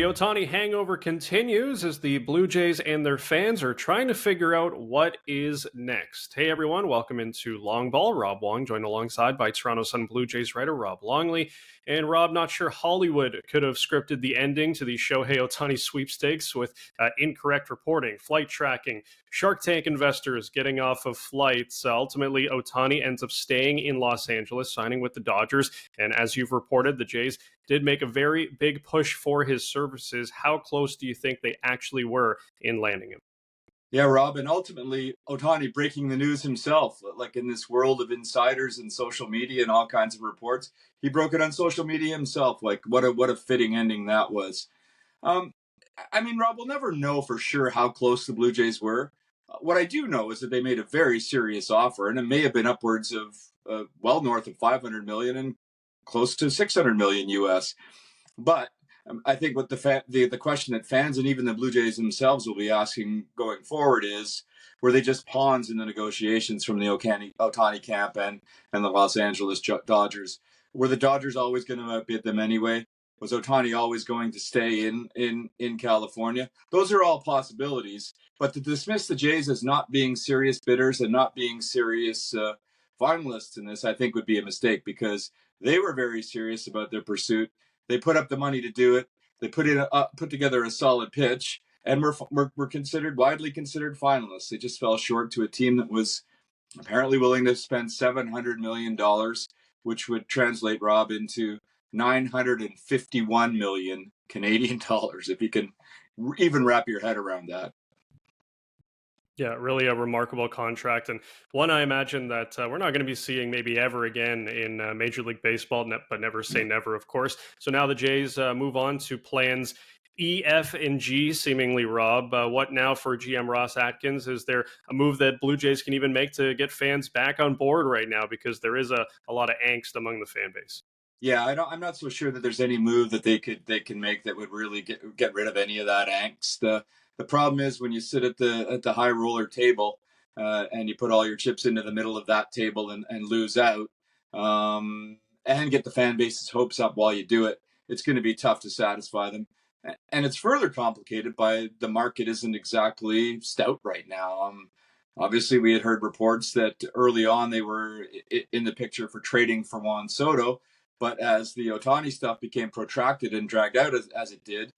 The Ohtani hangover continues as the Blue Jays and their fans are trying to figure out what is next. Hey everyone, welcome into Long Ball. Rob Wong joined alongside by Toronto Sun Blue Jays writer Rob Longley. And Rob, not sure Hollywood could have scripted the ending to the Shohei Ohtani sweepstakes with incorrect reporting, flight tracking, Shark Tank investors getting off of flights. Ultimately, Ohtani ends up staying in Los Angeles, signing with the Dodgers. And as you've reported, the Jays did make a very big push for his services. How close do you think they actually were in landing him? Yeah, Rob, and ultimately Ohtani breaking the news himself, like in this world of insiders and social media and all kinds of reports. He broke it on social media himself. Like what a fitting ending that was. Um, I mean, Rob, we'll never know for sure how close the Blue Jays were. What I do know is that they made a very serious offer, and it may have been upwards of well north of 500 million and close to 600 million US. But I think what the question that fans and even the Blue Jays themselves will be asking going forward is, were they just pawns in the negotiations from the Ohtani camp and the Los Angeles Dodgers? Were the Dodgers always going to outbid them anyway? Was Ohtani always going to stay in California? Those are all possibilities. But to dismiss the Jays as not being serious bidders and not being serious finalists in this, I think would be a mistake, because they were very serious about their pursuit. They put up the money to do it. They put together a solid pitch, and were widely considered finalists. They just fell short to a team that was apparently willing to spend $700 million, which would translate, Rob, into 951 million Canadian dollars, if you can even wrap your head around that. Yeah, really a remarkable contract, and one I imagine that we're not going to be seeing maybe ever again in Major League Baseball, but never say never, of course. So now the Jays move on to plans E, F, and G, seemingly, Rob. What now for GM Ross Atkins? Is there a move that Blue Jays can even make to get fans back on board right now? Because there is a lot of angst among the fan base. Yeah, I'm not so sure that there's any move that they can make that would really get rid of any of that angst. The problem is when you sit at the high roller table and you put all your chips into the middle of that table and lose out, and get the fan base's hopes up while you do it, it's going to be tough to satisfy them. And it's further complicated by the market isn't exactly stout right now. Obviously, we had heard reports that early on they were in the picture for trading for Juan Soto. But as the Ohtani stuff became protracted and dragged out as it did,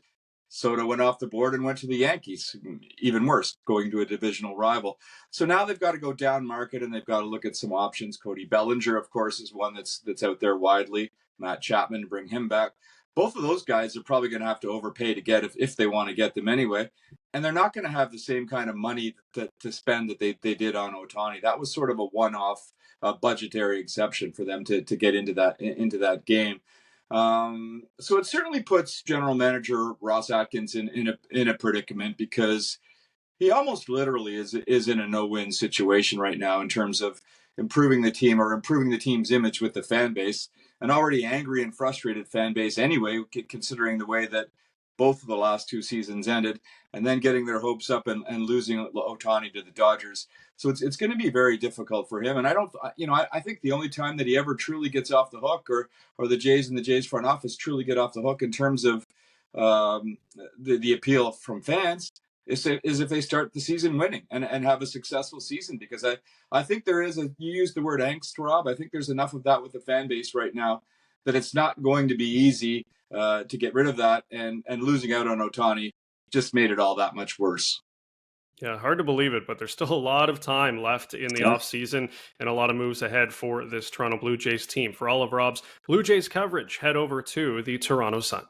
Soto went off the board and went to the Yankees. Even worse, going to a divisional rival. So now they've got to go down market and they've got to look at some options. Cody Bellinger, of course, is one that's out there widely. Matt Chapman, bring him back. Both of those guys are probably going to have to overpay to get if they want to get them anyway. And they're not going to have the same kind of money to spend that they did on Ohtani. That was sort of a one-off budgetary exception for them to get into that game. So it certainly puts general manager Ross Atkins in a predicament, because he almost literally is in a no-win situation right now in terms of improving the team or improving the team's image with the fan base, an already angry and frustrated fan base anyway, considering the way that both of the last two seasons ended, and then getting their hopes up and losing Ohtani to the Dodgers. So it's going to be very difficult for him. And I think the only time that he ever truly gets off the hook, or the Jays and the Jays front office truly get off the hook in terms of the appeal from fans, is if they start the season winning and have a successful season. Because I think there is you used the word angst, Rob. I think there's enough of that with the fan base right now that it's not going to be easy to get rid of that, and losing out on Ohtani just made it all that much worse. Yeah, hard to believe it, but there's still a lot of time left in the offseason and a lot of moves ahead for this Toronto Blue Jays team. For all of Rob's Blue Jays coverage, head over to the Toronto Sun.